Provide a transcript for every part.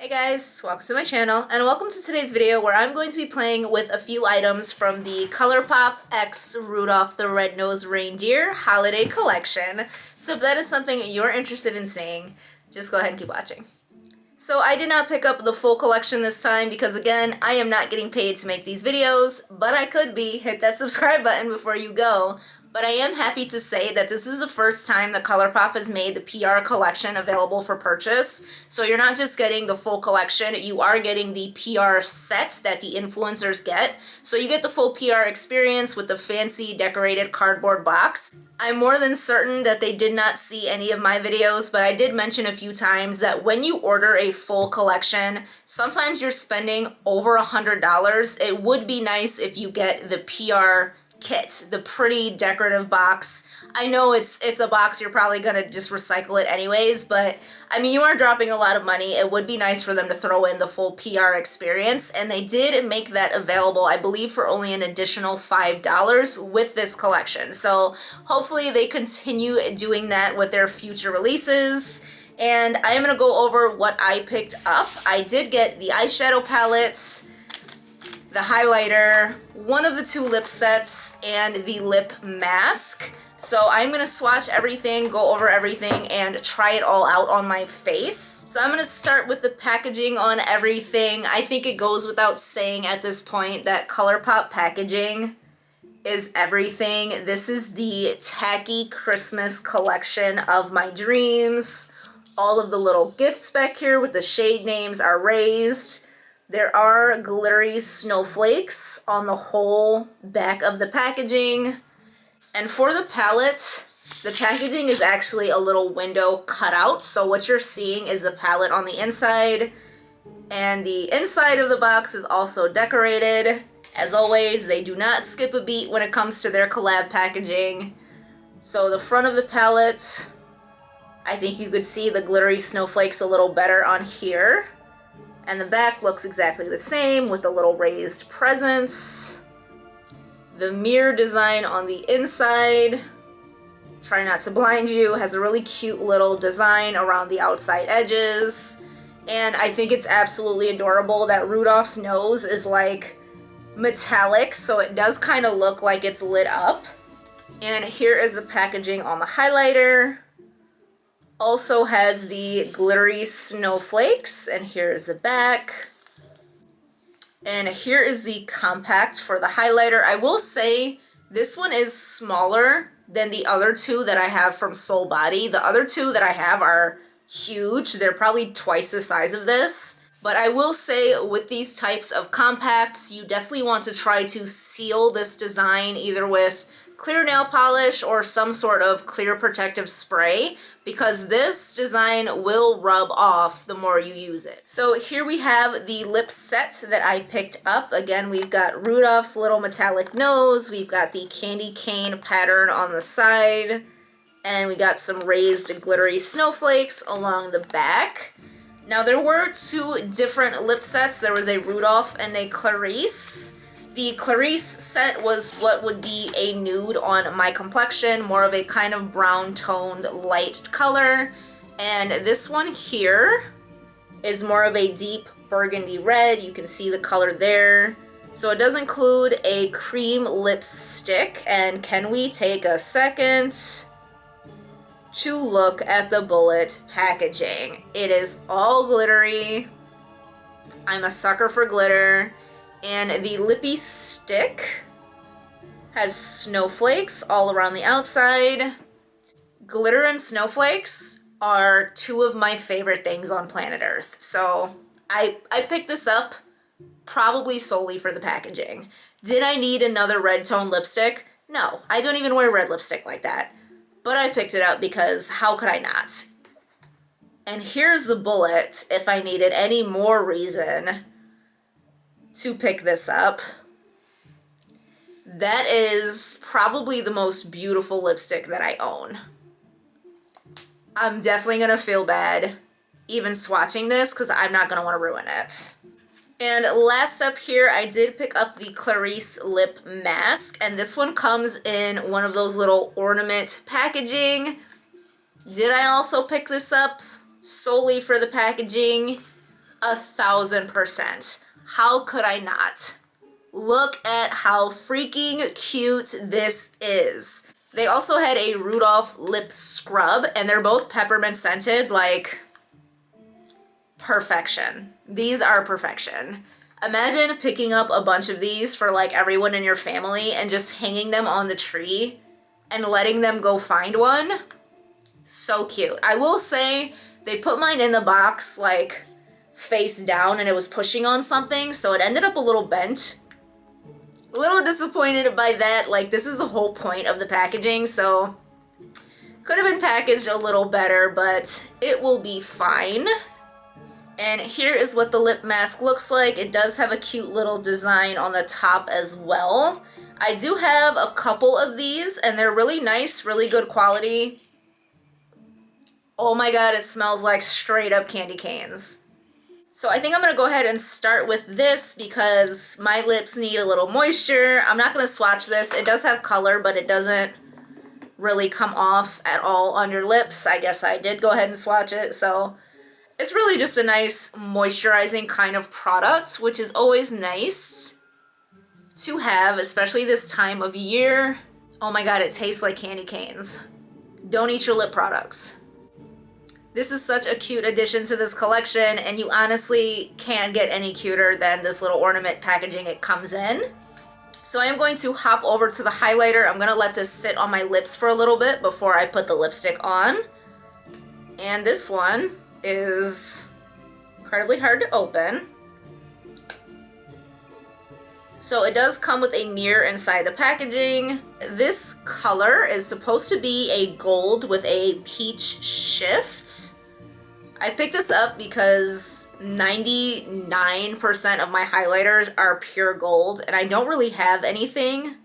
Hey guys, welcome to my channel, and welcome to today's video where I'm going to be playing with a few items from the Colourpop X Rudolph the Red-Nosed Reindeer Holiday Collection. So if that is something you're interested in seeing, just go ahead and keep watching. So I did not pick up the full collection this time because, again, I am not getting paid to make these videos, but I could be. Hit that subscribe button before you go. But I am happy to say that this is the first time that Colourpop has made the PR collection available for purchase. So you're not just getting the full collection, you are getting the PR set that the influencers get. So you get the full PR experience with the fancy decorated cardboard box. I'm more than certain that they did not see any of my videos, but I did mention a few times that when you order a full collection, sometimes you're spending over $100. It would be nice if you get the PR kit, the pretty decorative box. I know it's a box you're probably gonna just recycle it anyways, but I mean, you are dropping a lot of money. It would be nice for them to throw in the full PR experience, and they did make that available, I believe, for only an additional $5 with this collection. So hopefully they continue doing that with their future releases. And I am gonna go over what I picked up. I did get the eyeshadow palette, the highlighter, one of the two lip sets, and the lip mask. So I'm going to swatch everything, go over everything, and try it all out on my face. So I'm going to start with the packaging on everything. I think it goes without saying at this point that Colourpop packaging is everything. This is the tacky Christmas collection of my dreams. All of the little gifts back here with the shade names are raised. There are glittery snowflakes on the whole back of the packaging. And for the palette, the packaging is actually a little window cut out. So what you're seeing is the palette on the inside. And the inside of the box is also decorated. As always, they do not skip a beat when it comes to their collab packaging. So the front of the palette, I think you could see the glittery snowflakes a little better on here. And the back looks exactly the same with the little raised presents. The mirror design on the inside, try not to blind you, has a really cute little design around the outside edges. And I think it's absolutely adorable that Rudolph's nose is like metallic, so it does kind of look like it's lit up. And here is the packaging on the highlighter. Also has the glittery snowflakes, and here's the back. And here is the compact for the highlighter. I will say this one is smaller than the other two that I have from Soul Body. The other two that I have are huge. They're probably twice the size of this. But I will say with these types of compacts, you definitely want to try to seal this design either with clear nail polish or some sort of clear protective spray, because this design will rub off the more you use it. So here we have the lip set that I picked up. Again, we've got Rudolph's little metallic nose, we've got the candy cane pattern on the side, and we got some raised glittery snowflakes along the back. Now there were two different lip sets. There was a Rudolph and a Clarice. The Clarice set was what would be a nude on my complexion, more of a kind of brown toned light color. And this one here is more of a deep burgundy red. You can see the color there. So it does include a cream lipstick. And can we take a second to look at the bullet packaging? It is all glittery. I'm a sucker for glitter. And the lippy stick has snowflakes all around the outside. Glitter and snowflakes are two of my favorite things on planet Earth. So I picked this up probably solely for the packaging. Did I need another red tone lipstick? No, I don't even wear red lipstick like that. But I picked it up because how could I not? And here's the bullet if I needed any more reason to pick this up. That is probably the most beautiful lipstick that I own. I'm definitely gonna feel bad even swatching this because I'm not gonna want to ruin it. And last up here, I did pick up the Clarice Lip Mask, and this one comes in one of those little ornament packaging. Did I also pick this up solely for the packaging? 1000%. How could I not? Look at how freaking cute this is. They also had a Rudolph Lip Scrub, and they're both peppermint scented, like perfection. These are perfection. Imagine picking up a bunch of these for like everyone in your family and just hanging them on the tree and letting them go find one. So cute. I will say they put mine in the box like face down and it was pushing on something, so it ended up a little bent. A little disappointed by that. Like, this is the whole point of the packaging, so could have been packaged a little better, but it will be fine. And here is what the lip mask looks like. It does have a cute little design on the top as well. I do have a couple of these, and they're really nice, really good quality. Oh my god, it smells like straight up candy canes. So I think I'm going to go ahead and start with this because my lips need a little moisture. I'm not going to swatch this. It does have color, but it doesn't really come off at all on your lips. I guess I did go ahead and swatch it. So it's really just a nice moisturizing kind of product, which is always nice to have, especially this time of year. Oh my god, it tastes like candy canes. Don't eat your lip products. This is such a cute addition to this collection, and you honestly can't get any cuter than this little ornament packaging it comes in. So I am going to hop over to the highlighter. I'm going to let this sit on my lips for a little bit before I put the lipstick on. And this one is incredibly hard to open. So it does come with a mirror inside the packaging. This color is supposed to be a gold with a peach shift. I picked this up because 99% of my highlighters are pure gold, and I don't really have anything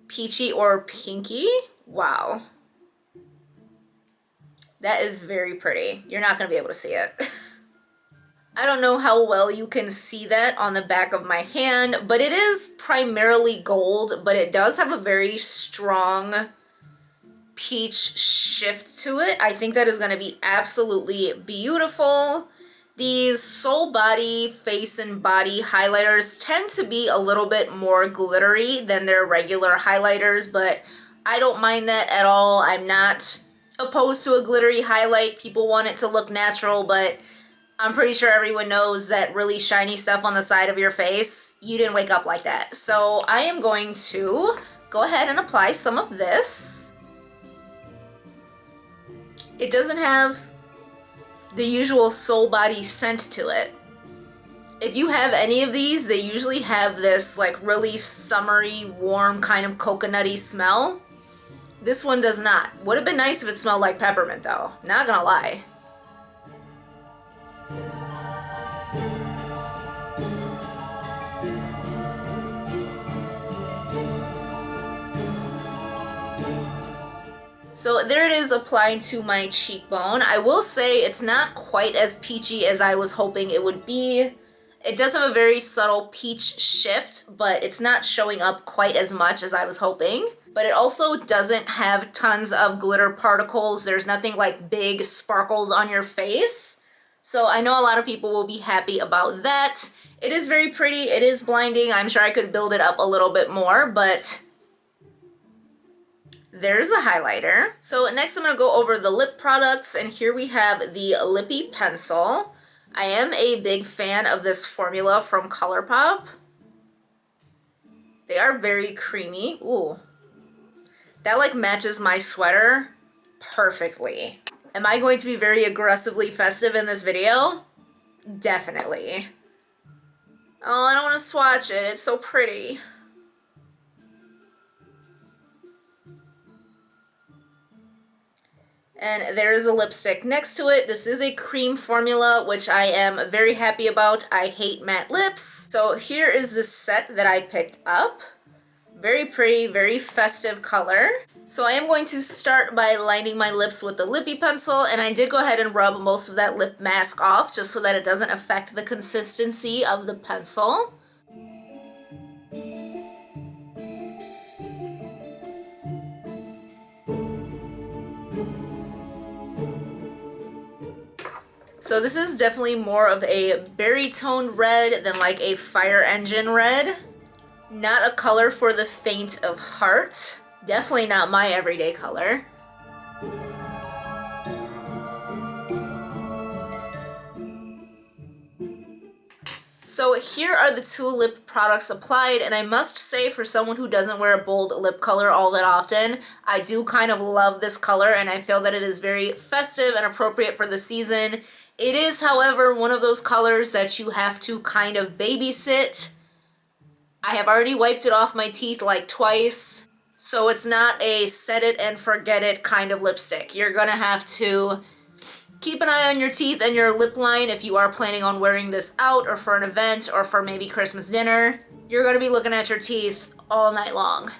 peachy or pinky. Wow. That is very pretty. You're not going to be able to see it. I don't know how well you can see that on the back of my hand, but it is primarily gold, but it does have a very strong peach shift to it. I think that is going to be absolutely beautiful. These Soul Body face and body highlighters tend to be a little bit more glittery than their regular highlighters, but I don't mind that at all. I'm not opposed to a glittery highlight. People want it to look natural, but I'm pretty sure everyone knows that really shiny stuff on the side of your face, you didn't wake up like that. So I am going to go ahead and apply some of this. It doesn't have the usual Soul Body scent to it. If you have any of these, they usually have this like really summery, warm kind of coconutty smell. This one does not. Would have been nice if it smelled like peppermint though, not gonna lie. So there it is applying to my cheekbone. I will say it's not quite as peachy as I was hoping it would be. It does have a very subtle peach shift, but it's not showing up quite as much as I was hoping. But it also doesn't have tons of glitter particles. There's nothing like big sparkles on your face. So I know a lot of people will be happy about that. It is very pretty. It is blinding. I'm sure I could build it up a little bit more, but there's a highlighter. So next I'm going to go over the lip products, and here we have the Lippy Pencil. I am a big fan of this formula from Colourpop. They are very creamy. Ooh. That like matches my sweater perfectly. Am I going to be very aggressively festive in this video? Definitely. Oh, I don't want to swatch it. It's so pretty. And there's a lipstick next to it. This is a cream formula, which I am very happy about. I hate matte lips. So here is the set that I picked up. Very pretty, very festive color. So I am going to start by lining my lips with the Lippy Pencil, and I did go ahead and rub most of that lip mask off just so that it doesn't affect the consistency of the pencil. So this is definitely more of a berry toned red than like a fire engine red. Not a color for the faint of heart. Definitely not my everyday color. So here are the two lip products applied, and I must say, for someone who doesn't wear a bold lip color all that often, I do kind of love this color, and I feel that it is very festive and appropriate for the season. It is, however, one of those colors that you have to kind of babysit. I have already wiped it off my teeth like twice, so it's not a set it and forget it kind of lipstick. You're gonna have to keep an eye on your teeth and your lip line if you are planning on wearing this out or for an event or for maybe Christmas dinner. You're gonna be looking at your teeth all night long.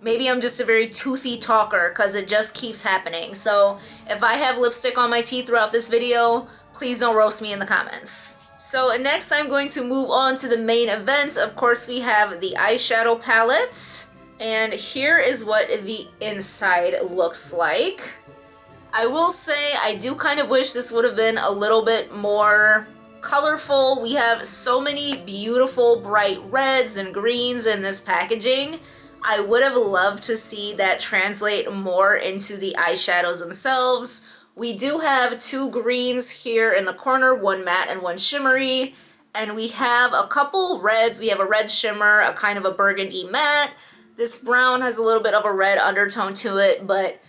Maybe I'm just a very toothy talker because it just keeps happening. So if I have lipstick on my teeth throughout this video, please don't roast me in the comments. So next I'm going to move on to the main event. Of course, we have the eyeshadow palette. And here is what the inside looks like. I will say I do kind of wish this would have been a little bit more colorful. We have so many beautiful bright reds and greens in this packaging. I would have loved to see that translate more into the eyeshadows themselves. We do have two greens here in the corner, one matte and one shimmery. And we have a couple reds. We have a red shimmer, a kind of a burgundy matte. This brown has a little bit of a red undertone to it, but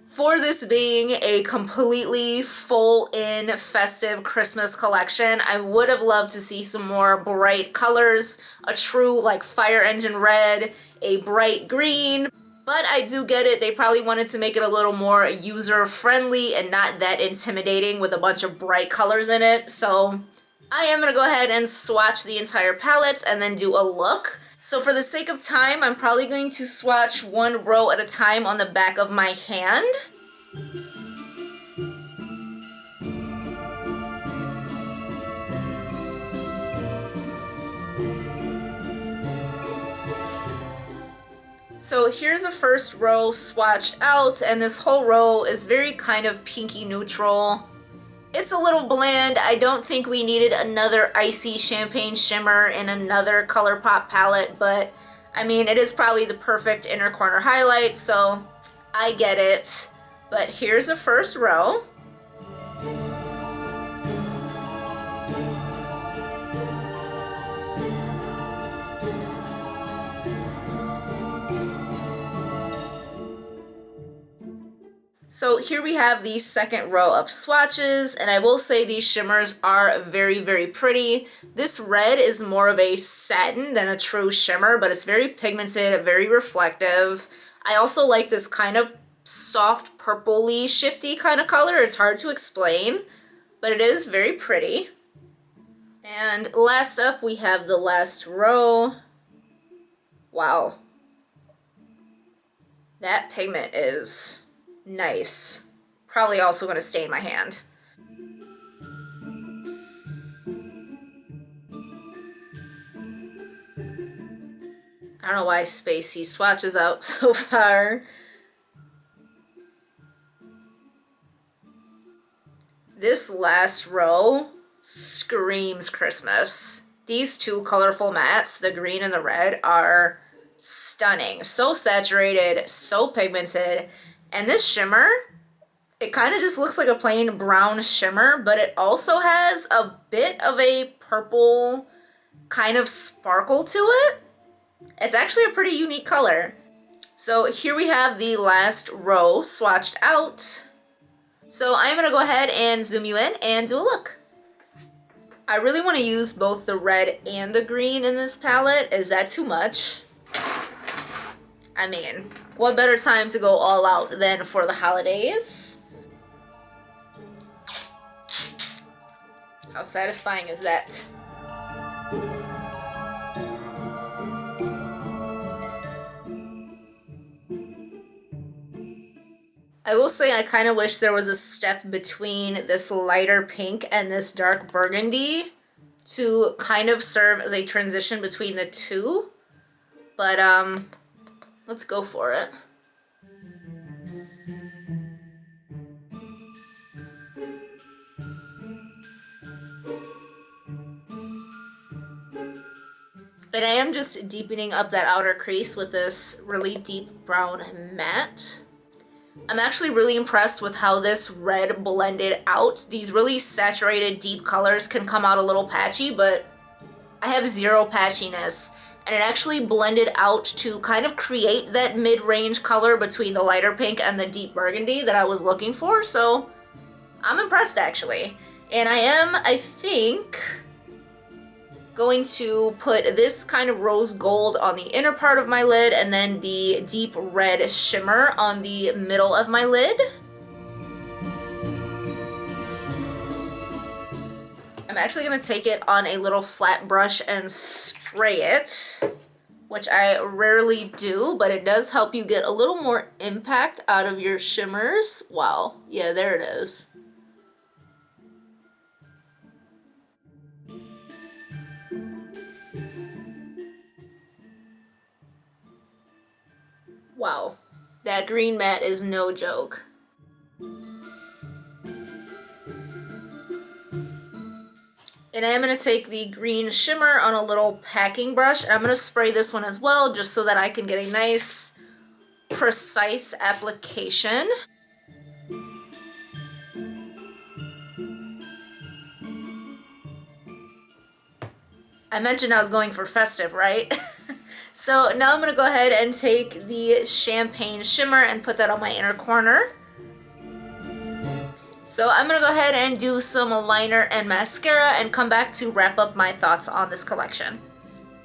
for this being a completely full-in festive Christmas collection, I would have loved to see some more bright colors, a true like fire engine red, a bright green, but I do get it. They probably wanted to make it a little more user-friendly and not that intimidating with a bunch of bright colors in it. So I am gonna go ahead and swatch the entire palette and then do a look. So for the sake of time, I'm probably going to swatch one row at a time on the back of my hand. So here's the first row swatched out, and this whole row is very kind of pinky neutral. It's a little bland. I don't think we needed another icy champagne shimmer in another Colourpop palette, but I mean, it is probably the perfect inner corner highlight, so I get it. But here's the first row. So here we have the second row of swatches, and I will say these shimmers are very, very pretty. This red is more of a satin than a true shimmer, but it's very pigmented, very reflective. I also like this kind of soft purpley shifty kind of color. It's hard to explain, but it is very pretty. And last up, we have the last row. Wow. That pigment is nice. Probably also going to stain my hand. I don't know why Spacey swatches out so far. This last row screams Christmas. These two colorful mattes, the green and the red, are stunning. So saturated, so pigmented. And this shimmer, it kind of just looks like a plain brown shimmer, but it also has a bit of a purple kind of sparkle to it. It's actually a pretty unique color. So here we have the last row swatched out. So I'm going to go ahead and zoom you in and do a look. I really want to use both the red and the green in this palette. Is that too much? I mean, what better time to go all out than for the holidays? How satisfying is that? I will say I kind of wish there was a step between this lighter pink and this dark burgundy to kind of serve as a transition between the two. But let's go for it. And I am just deepening up that outer crease with this really deep brown matte. I'm actually really impressed with how this red blended out. These really saturated deep colors can come out a little patchy, but I have zero patchiness. And it actually blended out to kind of create that mid-range color between the lighter pink and the deep burgundy that I was looking for. So I'm impressed actually. And I am, I think, going to put this kind of rose gold on the inner part of my lid and then the deep red shimmer on the middle of my lid. I'm actually going to take it on a little flat brush and spray it, which I rarely do, but it does help you get a little more impact out of your shimmers. Wow, yeah, there it is. Wow, that green matte is no joke. And I am going to take the green shimmer on a little packing brush, and I'm going to spray this one as well, just so that I can get a nice, precise application. I mentioned I was going for festive, right? So now I'm going to go ahead and take the champagne shimmer and put that on my inner corner. So I'm going to go ahead and do some liner and mascara and come back to wrap up my thoughts on this collection.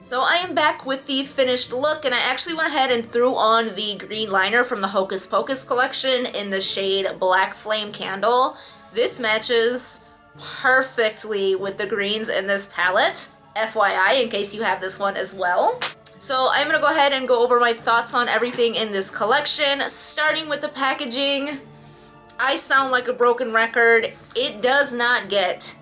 So I am back with the finished look, and I actually went ahead and threw on the green liner from the Hocus Pocus collection in the shade Black Flame Candle. This matches perfectly with the greens in this palette, FYI, in case you have this one as well. So I'm going to go ahead and go over my thoughts on everything in this collection, starting with the packaging. I sound like a broken record. It does not get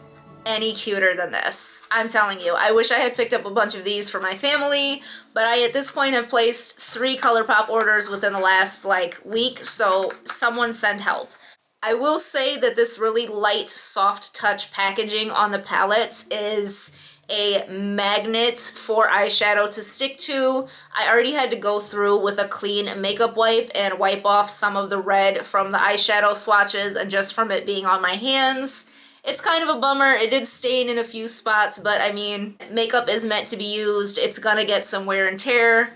any cuter than this. I'm telling you, I wish I had picked up a bunch of these for my family, but I at this point have placed 3 Colourpop orders within the last week, so someone send help. I will say that this really light, soft touch packaging on the palette is a magnet for eyeshadow to stick to. I already had to go through with a clean makeup wipe and wipe off some of the red from the eyeshadow swatches and just from it being on my hands. It's kind of a bummer. It did stain in a few spots, but I mean, makeup is meant to be used. It's gonna get some wear and tear.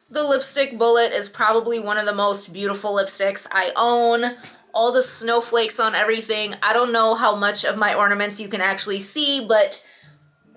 The lipstick bullet is probably one of the most beautiful lipsticks I own. All the snowflakes on everything. I don't know how much of my ornaments you can actually see, but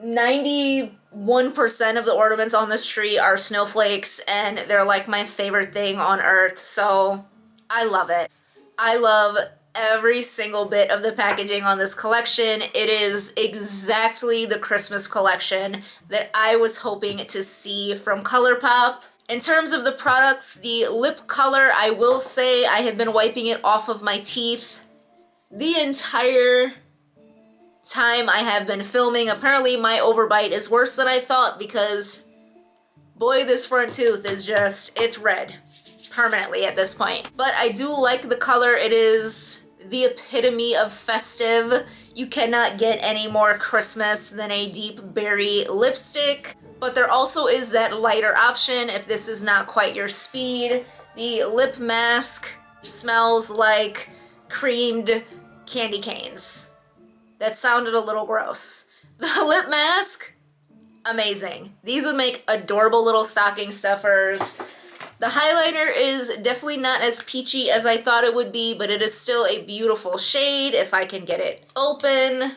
91% of the ornaments on this tree are snowflakes, and they're like my favorite thing on earth, so I love it. I love every single bit of the packaging on this collection. It is exactly the Christmas collection that I was hoping to see from Colourpop. In terms of the products, the lip color, I will say I have been wiping it off of my teeth the entire time I have been filming. Apparently my overbite is worse than I thought, because boy, this front tooth is just, it's red permanently at this point. But I do like the color. It is the epitome of festive. You cannot get any more Christmas than a deep berry lipstick. But there also is that lighter option if this is not quite your speed. The lip mask smells like creamed candy canes. That sounded a little gross. The lip mask, amazing. These would make adorable little stocking stuffers. The highlighter is definitely not as peachy as I thought it would be, but it is still a beautiful shade if I can get it open.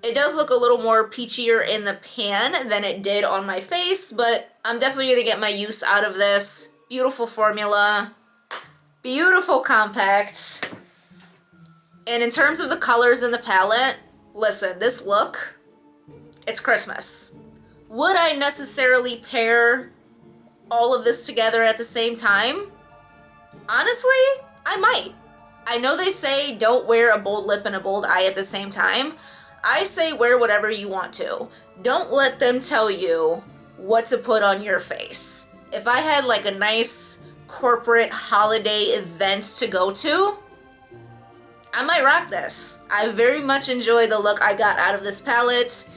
It does look a little more peachier in the pan than it did on my face, but I'm definitely gonna get my use out of this. Beautiful formula, beautiful compact. And in terms of the colors in the palette, listen, this look, it's Christmas. Would I necessarily pair all of this together at the same time? Honestly, I might. I know they say don't wear a bold lip and a bold eye at the same time. I say wear whatever you want to. Don't let them tell you what to put on your face. If I had like a nice corporate holiday event to go to, I might rock this. I very much enjoy the look I got out of this palette.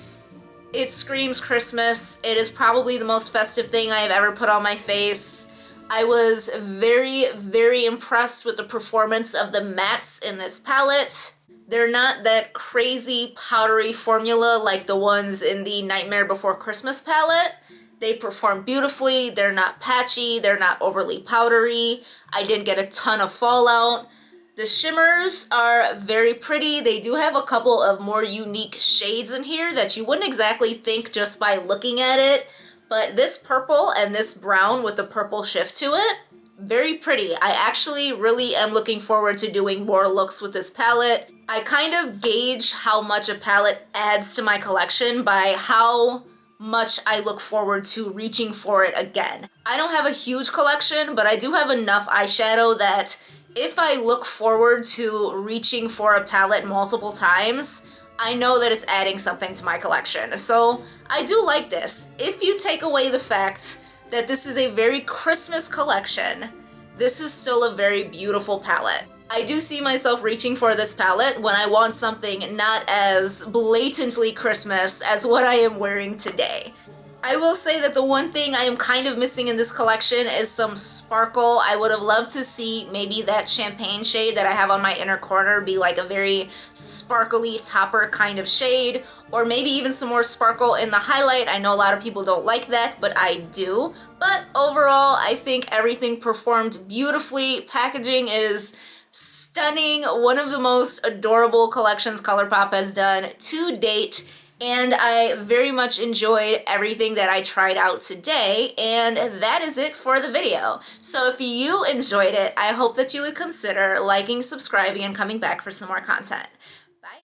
It screams Christmas. It is probably the most festive thing I have ever put on my face. I was very, very impressed with the performance of the mattes in this palette. They're not that crazy powdery formula like the ones in the Nightmare Before Christmas palette. They perform beautifully. They're not patchy. They're not overly powdery. I didn't get a ton of fallout. The shimmers are very pretty. They do have a couple of more unique shades in here that you wouldn't exactly think just by looking at it. But this purple and this brown with the purple shift to it, very pretty. I actually really am looking forward to doing more looks with this palette. I kind of gauge how much a palette adds to my collection by how much I look forward to reaching for it again. I don't have a huge collection, but I do have enough eyeshadow that if I look forward to reaching for a palette multiple times, I know that it's adding something to my collection. So I do like this. If you take away the fact that this is a very Christmas collection, this is still a very beautiful palette. I do see myself reaching for this palette when I want something not as blatantly Christmas as what I am wearing today. I will say that the one thing I am kind of missing in this collection is some sparkle. I would have loved to see maybe that champagne shade that I have on my inner corner be like a very sparkly topper kind of shade, or maybe even some more sparkle in the highlight. I know a lot of people don't like that, but I do. But overall, I think everything performed beautifully. Packaging is stunning. One of the most adorable collections Colourpop has done to date. And I very much enjoyed everything that I tried out today, and that is it for the video. So if you enjoyed it, I hope that you would consider liking, subscribing, and coming back for some more content.